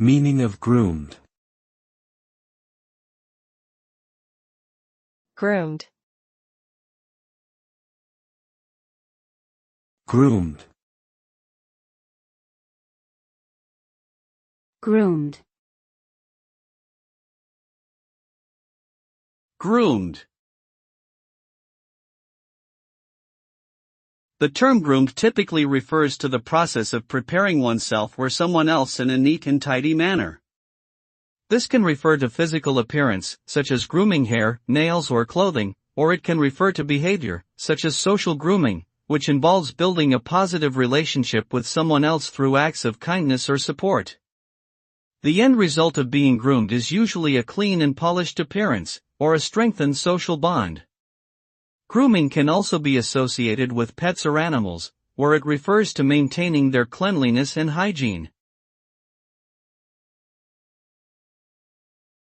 Meaning of groomed. Groomed. Groomed. Groomed. Groomed. The term groomed typically refers to the process of preparing oneself for someone else in a neat and tidy manner. This can refer to physical appearance, such as grooming hair, nails or clothing, or it can refer to behavior, such as social grooming, which involves building a positive relationship with someone else through acts of kindness or support. The end result of being groomed is usually a clean and polished appearance, or a strengthened social bond. Grooming can also be associated with pets or animals, where it refers to maintaining their cleanliness and hygiene.